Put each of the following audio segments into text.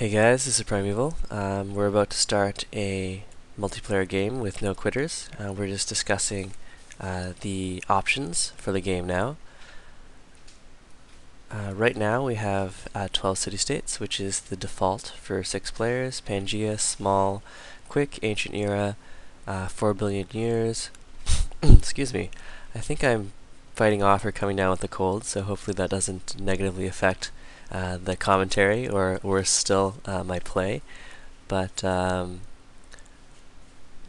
Hey guys, this is PrimEval. We're about to start a multiplayer game with no quitters. We're just discussing the options for the game now. Right now we have 12 city-states, which is the default for 6 players. Pangaea, small, quick, ancient era, 4 billion years. Excuse me. I think I'm fighting off or coming down with a cold, so hopefully that doesn't negatively affect the commentary, or worse still, my play. But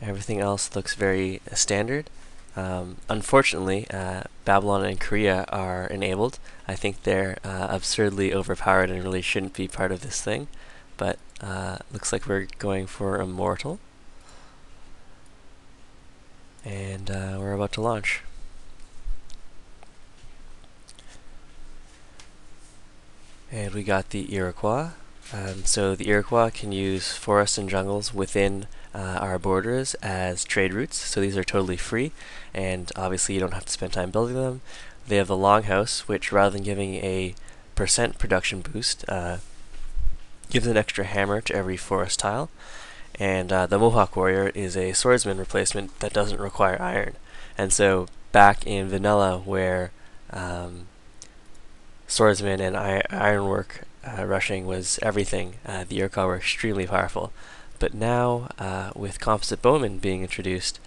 everything else looks very standard. Unfortunately, Babylon and Korea are enabled. I think they're absurdly overpowered and really shouldn't be part of this thing. But looks like we're going for Immortal. And we're about to launch. And we got the Iroquois. So the Iroquois can use forests and jungles within our borders as trade routes. So these are totally free, and obviously you don't have to spend time building them. They have the Longhouse, which rather than giving a % production boost, gives an extra hammer to every forest tile. And the Mohawk Warrior is a swordsman replacement that doesn't require iron. And so back in vanilla, where swordsman and ironwork rushing was everything, the Iroquois were extremely powerful. But now, with composite bowmen being introduced,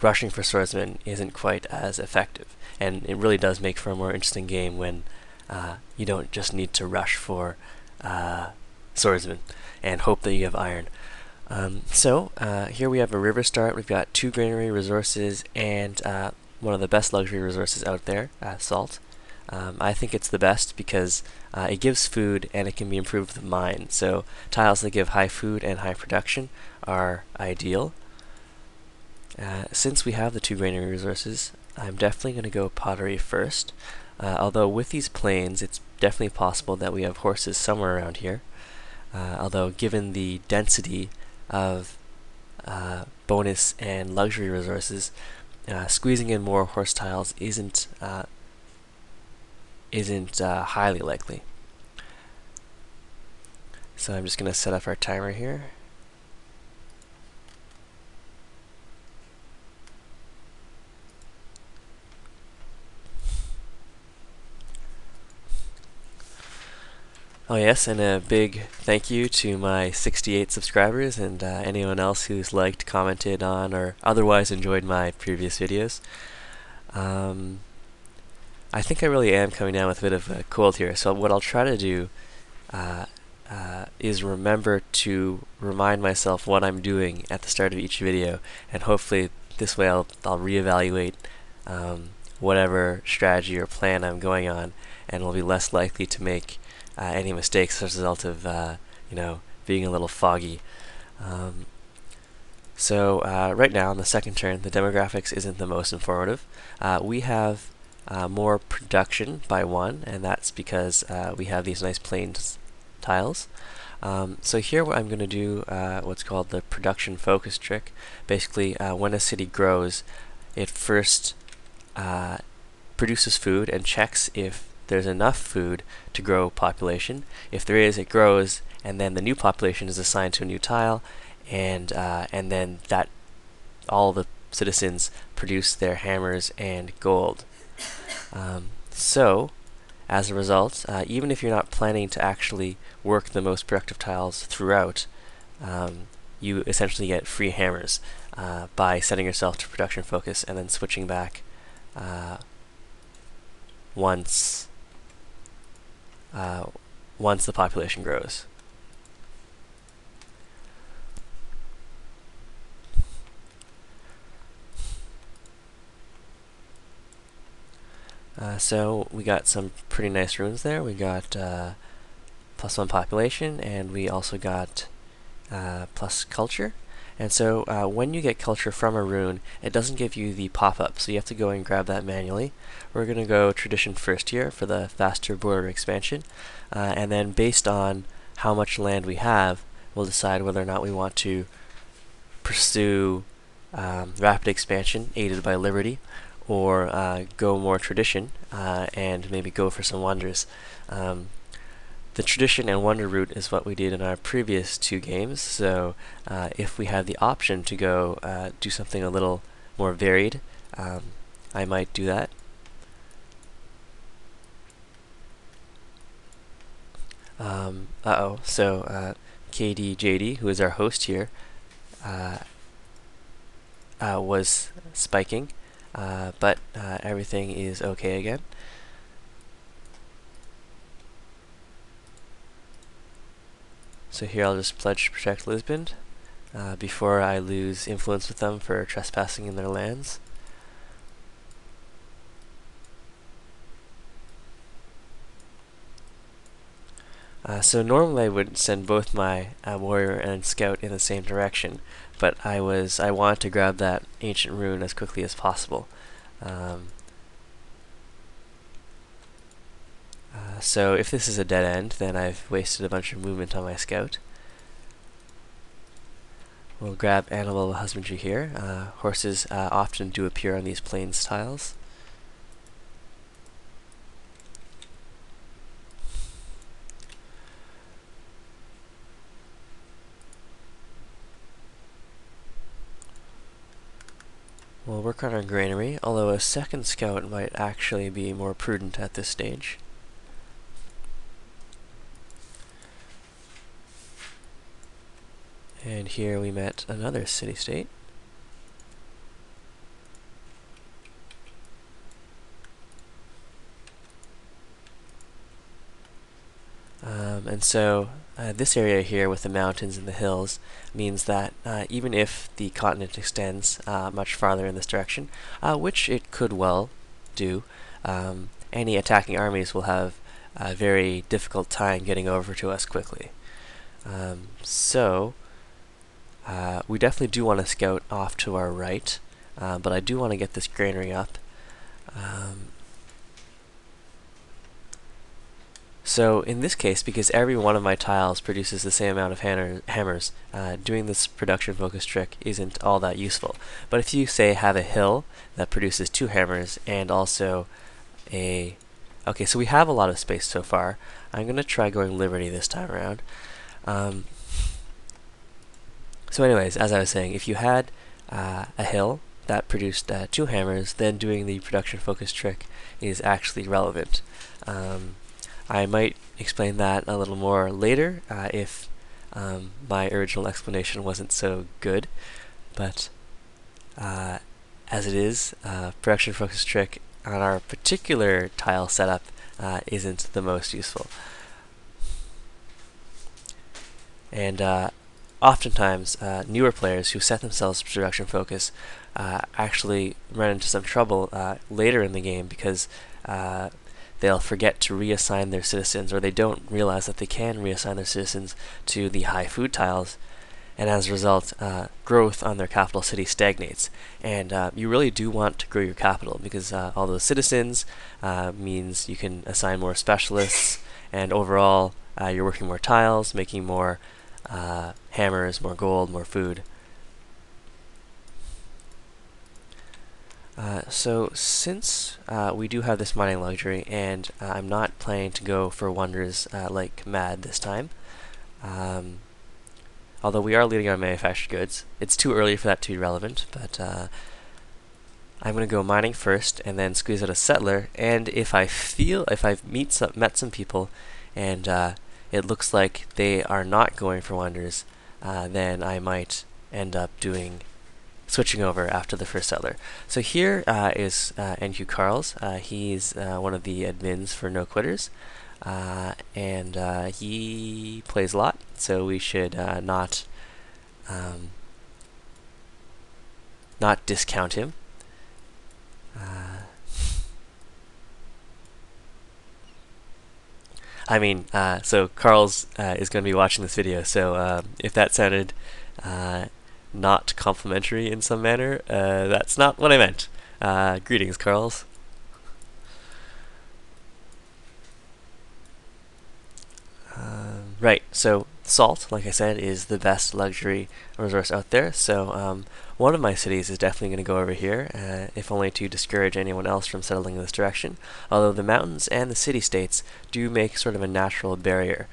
rushing for swordsmen isn't quite as effective. And it really does make for a more interesting game when you don't just need to rush for swordsmen and hope that you have iron. So here we have a river start. We've got 2 granary resources and one of the best luxury resources out there, salt. I think it's the best because it gives food and it can be improved with mine. So tiles that give high food and high production are ideal. Since we have the 2 granary resources, I'm definitely going to go pottery first. Although with these plains, it's definitely possible that we have horses somewhere around here. Although given the density of bonus and luxury resources, squeezing in more horse tiles isn't highly likely. So I'm just going to set up our timer here. Oh yes, and a big thank you to my 68 subscribers and anyone else who's liked, commented on, or otherwise enjoyed my previous videos. I think I really am coming down with a bit of a cold here, so what I'll try to do is remember to remind myself what I'm doing at the start of each video, and hopefully this way I'll reevaluate whatever strategy or plan I'm going on, and will be less likely to make any mistakes as a result of being a little foggy. So right now on the second turn, the demographics isn't the most informative. We have more production by 1, and that's because we have these nice plains tiles. So here what I'm going to do what's called the production focus trick. Basically, when a city grows, it first produces food and checks if there's enough food to grow population. If there is, it grows, and then the new population is assigned to a new tile, and then that all the citizens produce their hammers and gold. So, as a result, even if you're not planning to actually work the most productive tiles throughout, you essentially get free hammers by setting yourself to production focus and then switching back once the population grows. So we got some pretty nice runes there. We got +1 population, and we also got plus culture. And so when you get culture from a rune, it doesn't give you the pop-up, so you have to go and grab that manually. We're going to go tradition first here for the faster border expansion, and then based on how much land we have, we'll decide whether or not we want to pursue rapid expansion aided by liberty, or go more tradition and maybe go for some wonders. The tradition and wonder route is what we did in our previous two games, so if we had the option to go do something a little more varied, I might do that. So KDJD, who is our host here, was spiking, but everything is okay again. So here I'll just pledge to protect Lisbon before I lose influence with them for trespassing in their lands. So normally I would send both my warrior and scout in the same direction, but I wanted to grab that ancient rune as quickly as possible. So if this is a dead end, then I've wasted a bunch of movement on my scout. We'll grab animal husbandry here. Horses often do appear on these plains tiles. We'll work on our granary, although a second scout might actually be more prudent at this stage. And here we met another city-state. And so this area here with the mountains and the hills means that even if the continent extends much farther in this direction, which it could well do, any attacking armies will have a very difficult time getting over to us quickly. We definitely do want to scout off to our right, but I do want to get this granary up. So in this case, because every one of my tiles produces the same amount of hammers, doing this production focus trick isn't all that useful. But if you, say, have a hill that produces 2 hammers and also a... Okay, so we have a lot of space so far. I'm going to try going Liberty this time around. So anyways, as I was saying, if you had a hill that produced 2 hammers, then doing the production focus trick is actually relevant. I might explain that a little more later if my original explanation wasn't so good, but as it is, production focus trick on our particular tile setup isn't the most useful. And oftentimes, newer players who set themselves to production focus actually run into some trouble later in the game because they'll forget to reassign their citizens, or they don't realize that they can reassign their citizens to the high food tiles, and as a result, growth on their capital city stagnates. And you really do want to grow your capital, because all those citizens means you can assign more specialists, and overall you're working more tiles, making more hammers, more gold, more food. So since we do have this mining luxury, and I'm not planning to go for wonders like mad this time, although we are leading on manufactured goods, it's too early for that to be relevant, but I'm going to go mining first and then squeeze out a settler, and if I've met some people and it looks like they are not going for wonders, then I might end up switching over after the first settler. So here is NQ Carls. He's one of the admins for No Quitters, and he plays a lot, so we should not discount him. So Carl's is going to be watching this video, so if that sounded not complimentary in some manner, that's not what I meant. Greetings, Carls. Right, so Salt, like I said, is the best luxury resource out there, so one of my cities is definitely going to go over here, if only to discourage anyone else from settling in this direction, although the mountains and the city-states do make sort of a natural barrier,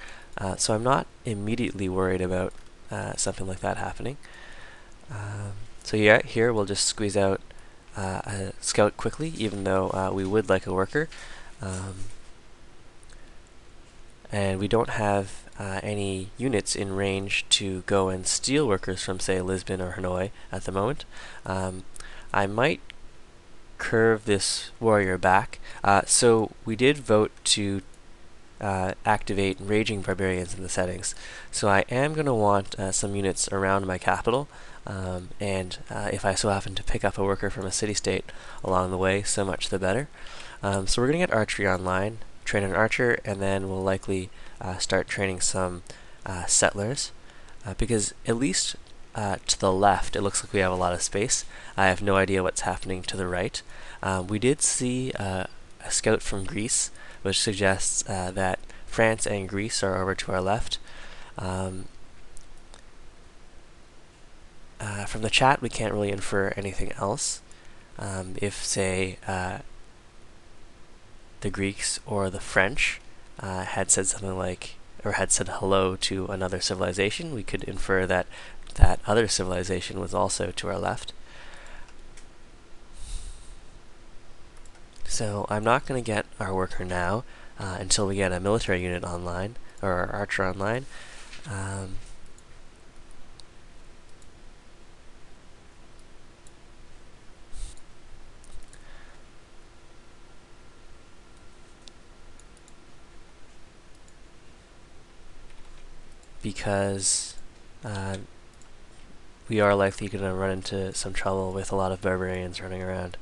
so I'm not immediately worried about something like that happening. So yeah, here we'll just squeeze out a scout quickly, even though we would like a worker. And we don't have any units in range to go and steal workers from, say, Lisbon or Hanoi at the moment. I might curve this warrior back. So we did vote to activate Raging Barbarians in the settings. So I am going to want some units around my capital, and if I so happen to pick up a worker from a city-state along the way, so much the better. So we're going to get archery online, train an archer, and then we'll likely start training some settlers, because at least to the left it looks like we have a lot of space. I have no idea what's happening to the right. We did see a scout from Greece, which suggests that France and Greece are over to our left. From the chat we can't really infer anything else. If, say, the Greeks or the French had said something like, or had said hello to another civilization, we could infer that that other civilization was also to our left. So I'm not going to get our worker now until we get a military unit online, or our archer online. Because we are likely going to run into some trouble with a lot of barbarians running around.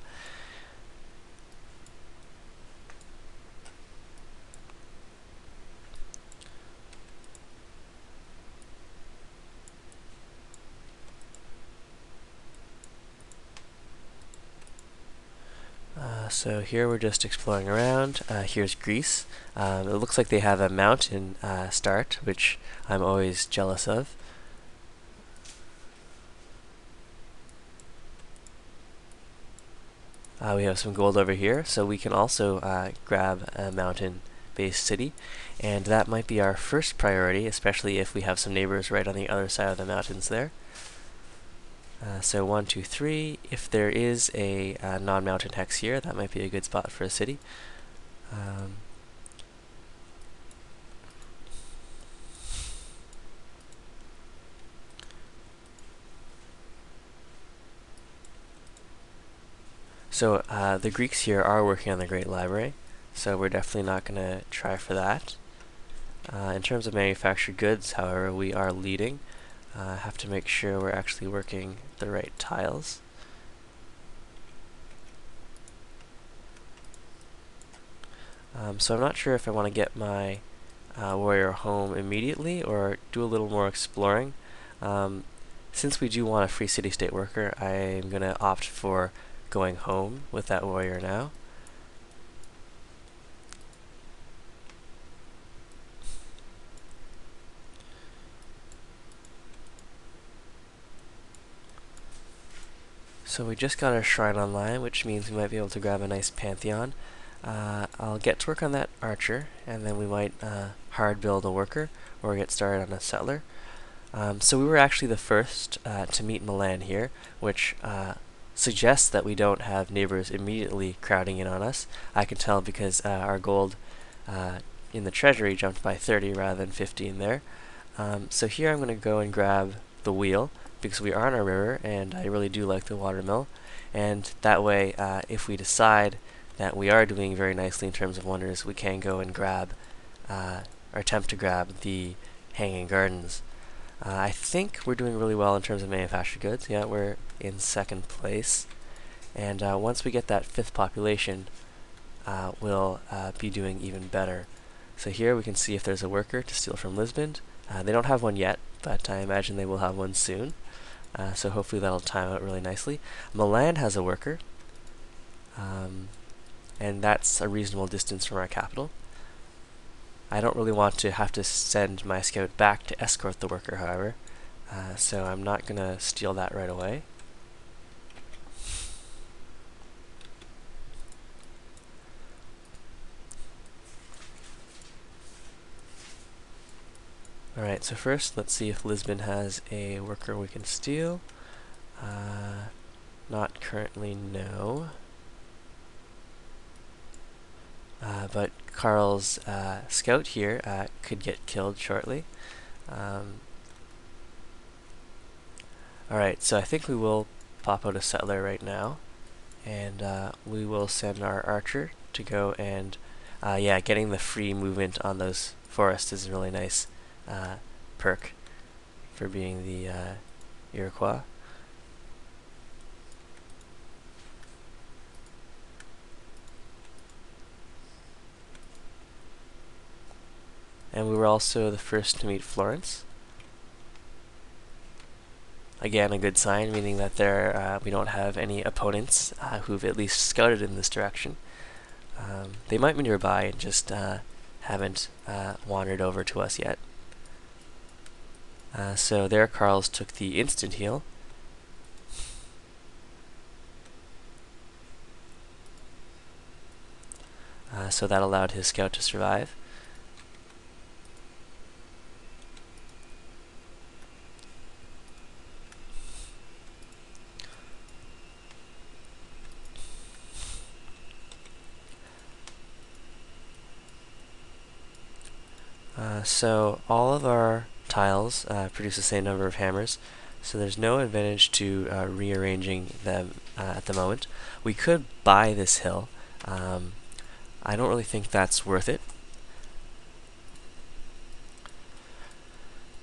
So here we're just exploring around. Here's Greece. It looks like they have a mountain start, which I'm always jealous of. We have some gold over here, so we can also grab a mountain-based city, and that might be our first priority, especially if we have some neighbors right on the other side of the mountains there. So 1, 2, 3. If there is a non-mountain hex here, that might be a good spot for a city. So the Greeks here are working on the Great Library, so we're definitely not going to try for that. In terms of manufactured goods, however, we are leading. Have to make sure we're actually working the right tiles. So I'm not sure if I want to get my warrior home immediately or do a little more exploring. Since we do want a free city-state worker, I'm going to opt for going home with that warrior now. So we just got our shrine online, which means we might be able to grab a nice pantheon. I'll get to work on that archer, and then we might hard build a worker or get started on a settler. So we were actually the first to meet Milan here, which suggests that we don't have neighbors immediately crowding in on us. I can tell because our gold in the treasury jumped by 30 rather than 15 there. So here I'm going to go and grab the wheel, because we are on a river, and I really do like the watermill. And that way, if we decide that we are doing very nicely in terms of wonders, we can go and grab, or attempt to grab, the Hanging Gardens. I think we're doing really well in terms of manufactured goods. Yeah, we're in second place. And once we get that 5th population, we'll be doing even better. So here we can see if there's a worker to steal from Lisbon. They don't have one yet, but I imagine they will have one soon. So hopefully that'll time out really nicely. Milan has a worker, and that's a reasonable distance from our capital. I don't really want to have to send my scout back to escort the worker, however, so I'm not going to steal that right away. Alright, so first let's see if Lisbon has a worker we can steal. Not currently, no. But Carl's scout here could get killed shortly. Alright, so I think we will pop out a settler right now, and we will send our archer to go and, yeah, getting the free movement on those forests is a really nice perk for being the Iroquois. And we were also the first to meet Florence. Again, a good sign, meaning that we don't have any opponents who've at least scouted in this direction. They might be nearby and just haven't wandered over to us yet. So there Carl's took the instant heal. So that allowed his scout to survive. So all of our tiles produce the same number of hammers, so there's no advantage to rearranging them at the moment. We could buy this hill. I don't really think that's worth it.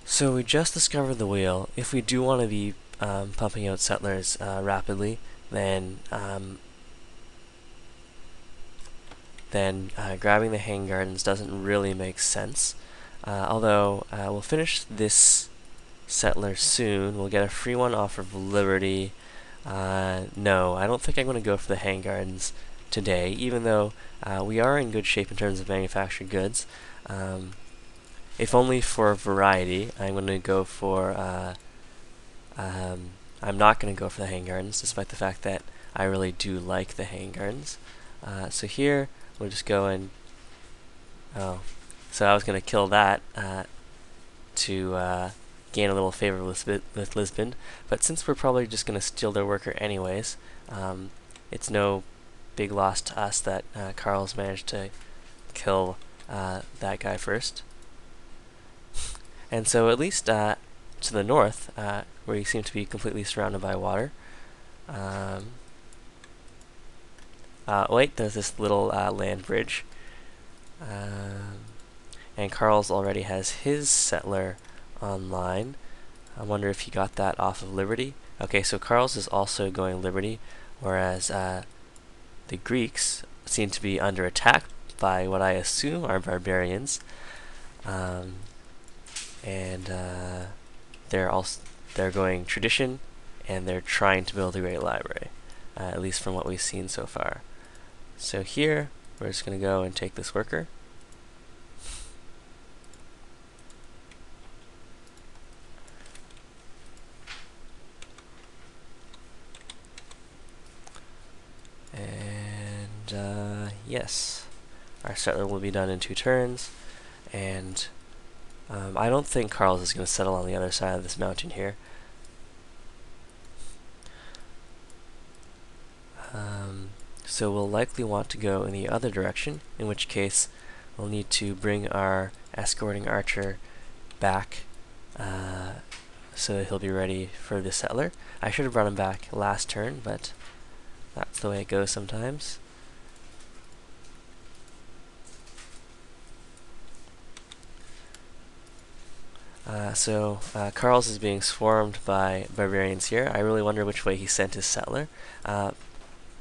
So we just discovered the wheel. If we do want to be pumping out settlers rapidly, then grabbing the hang gardens doesn't really make sense. Although we'll finish this settler soon. We'll get a free one off of Liberty. No, I don't think I'm going to go for the hang gardens today, even though we are in good shape in terms of manufactured goods. If only for variety, I'm going to go for I'm not going to go for the hang gardens, despite the fact that I really do like the hang gardens. So here, we'll just go and... Oh, so I was going to kill that to gain a little favor with Lisbon, but since we're probably just going to steal their worker anyways, it's no big loss to us that Carl's managed to kill that guy first. And so at least to the north, where you seem to be completely surrounded by water, wait, there's this little land bridge. And Carl's already has his settler online. I wonder if he got that off of Liberty. Okay, so Carl's is also going Liberty, whereas the Greeks seem to be under attack by what I assume are barbarians. They're going tradition, and they're trying to build a great library, at least from what we've seen so far. So here, we're just going to go and take this worker. And yes, our settler will be done in 2 turns, and I don't think Carl's is going to settle on the other side of this mountain here. So we'll likely want to go in the other direction, in which case we'll need to bring our escorting archer back so that he'll be ready for the settler. I should have brought him back last turn, but that's the way it goes sometimes. Carl's is being swarmed by barbarians here. I really wonder which way he sent his settler.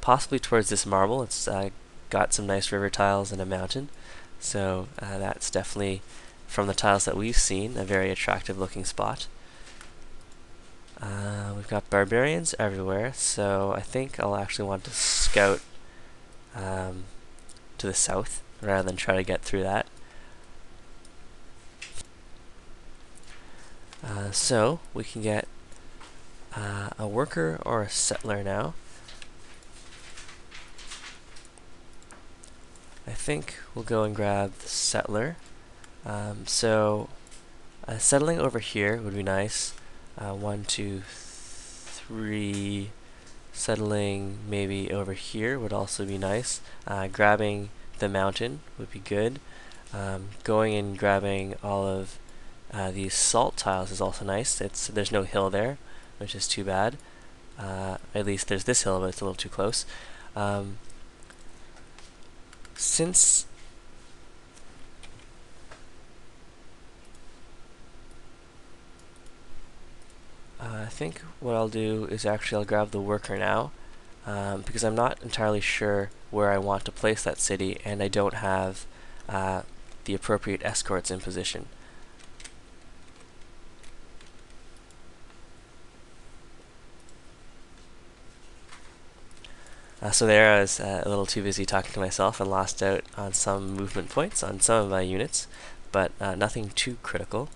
Possibly towards this marble. It's got some nice river tiles and a mountain. So that's definitely, from the tiles that we've seen, a very attractive looking spot. We've got barbarians everywhere, so I think I'll actually want to scout to the south rather than try to get through that. So we can get a worker or a settler now. I think we'll go and grab the settler. Settling over here would be nice. 1, 2, 3. Settling maybe over here would also be nice. Grabbing the mountain would be good. Going and grabbing all of these salt tiles is also nice. There's no hill there, which is too bad. At least there's this hill, but it's a little too close. Since I think what I'll do is actually I'll grab the worker now, because I'm not entirely sure where I want to place that city, and I don't have the appropriate escorts in position. So there I was a little too busy talking to myself and lost out on some movement points on some of my units, but nothing too critical.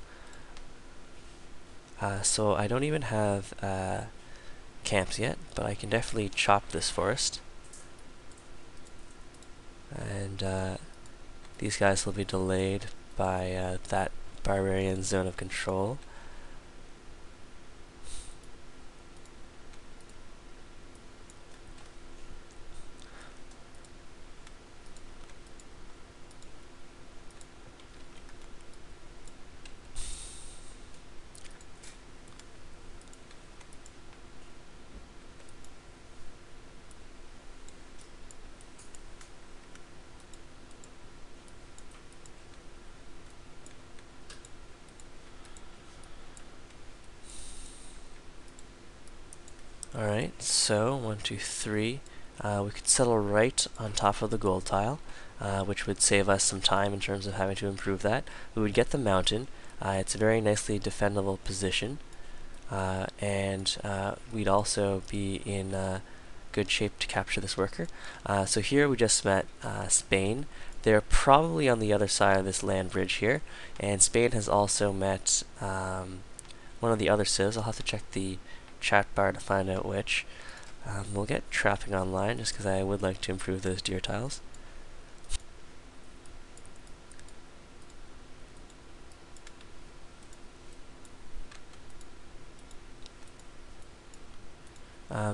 So I don't even have camps yet, but I can definitely chop this forest. And these guys will be delayed by that barbarian zone of control. Alright, so 1, 2, 3. We could settle right on top of the gold tile, which would save us some time in terms of having to improve that. We would get the mountain. It's a very nicely defendable position, and we'd also be in good shape to capture this worker. So here we just met Spain. They're probably on the other side of this land bridge here, and Spain has also met one of the other civs. I'll have to check the chat bar to find out which. We'll get trapping online just because I would like to improve those deer tiles.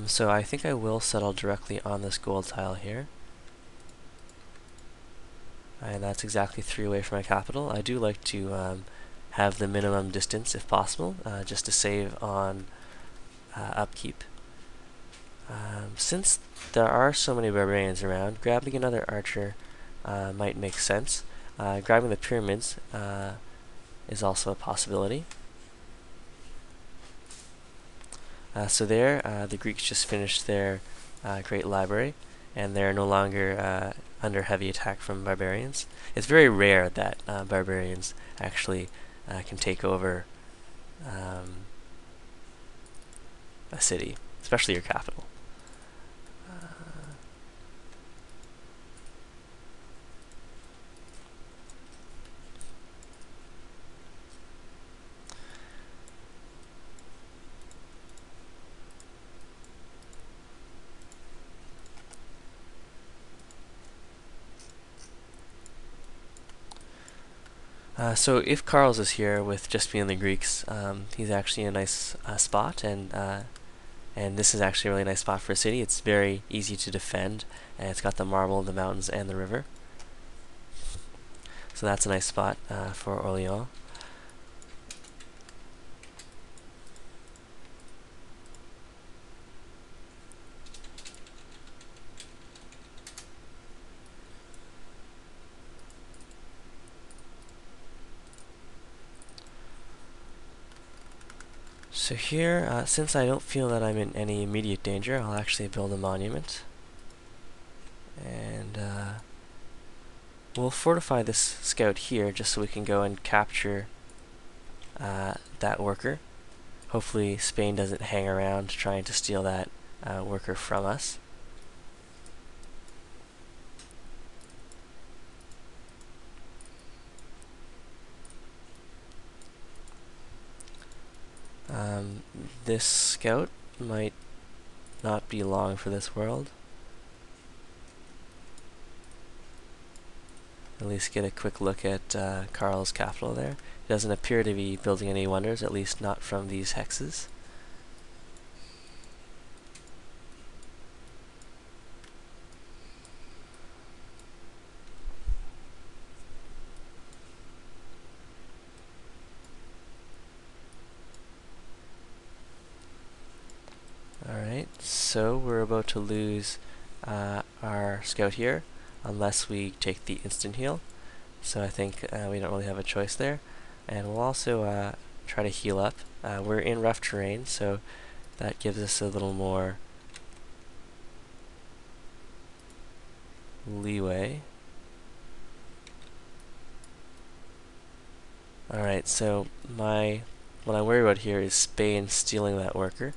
So I think I will settle directly on this gold tile here. And that's exactly 3 away from my capital. I do like to have the minimum distance if possible, just to save on upkeep. Since there are so many barbarians around, grabbing another archer might make sense. Grabbing the pyramids is also a possibility. So there, the Greeks just finished their great library, and they're no longer under heavy attack from barbarians. It's very rare that barbarians actually can take over a city, especially your capital. So if Carl's is here with just me and the Greeks, he's actually in a nice spot, and this is actually a really nice spot for a city. It's very easy to defend, and it's got the marble, the mountains, and the river. So that's a nice spot for Orléans. So here, since I don't feel that I'm in any immediate danger, I'll actually build a monument. And we'll fortify this scout here just so we can go and capture that worker. Hopefully Spain doesn't hang around trying to steal that worker from us. This scout might not be long for this world. At least get a quick look at Carl's capital there. It doesn't appear to be building any wonders, at least not from these hexes. Alright, so we're about to lose our scout here, unless we take the instant heal. So I think we don't really have a choice there. And we'll also try to heal up. We're in rough terrain, so that gives us a little more leeway. Alright, so what I worry about here is Spain stealing that worker.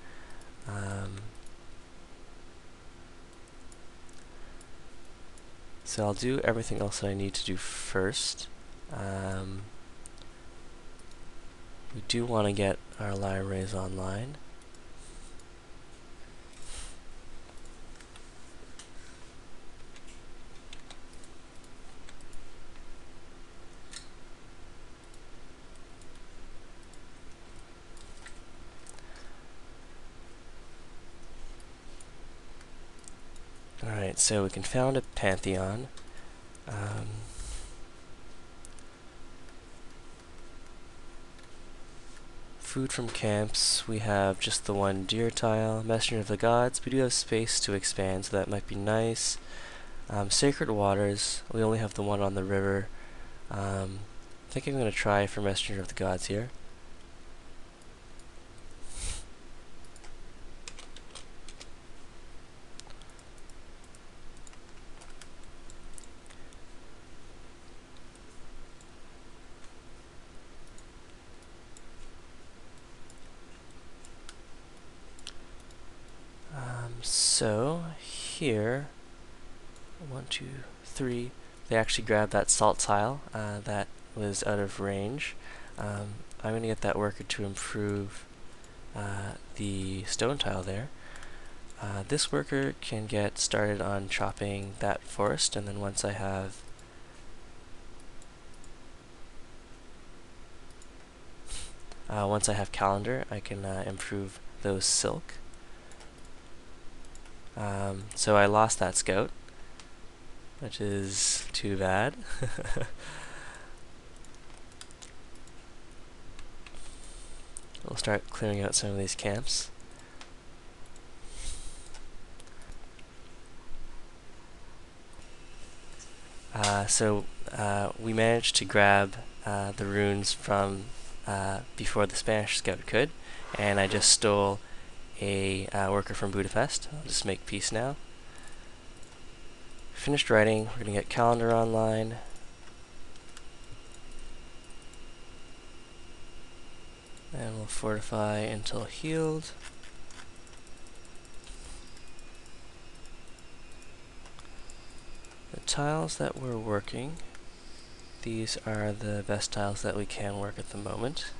So I'll do everything else that I need to do first. We do want to get our libraries online. Alright, so we can found a pantheon. Food from camps, we have just the one deer tile. Messenger of the gods, we do have space to expand, so that might be nice. Sacred waters, we only have the one on the river. I think I'm going to try for Messenger of the gods here. So here, 1, 2, 3, they actually grabbed that salt tile that was out of range. I'm going to get that worker to improve the stone tile there. This worker can get started on chopping that forest, and then once I have calendar, I can improve those silk. So I lost that scout, which is too bad. We'll start clearing out some of these camps. We managed to grab the runes from before the Spanish scout could, and I just stole a worker from Budapest. I'll just make peace now. Finished writing. We're going to get calendar online. And we'll fortify until healed. The tiles that we're working, these are the best tiles that we can work at the moment.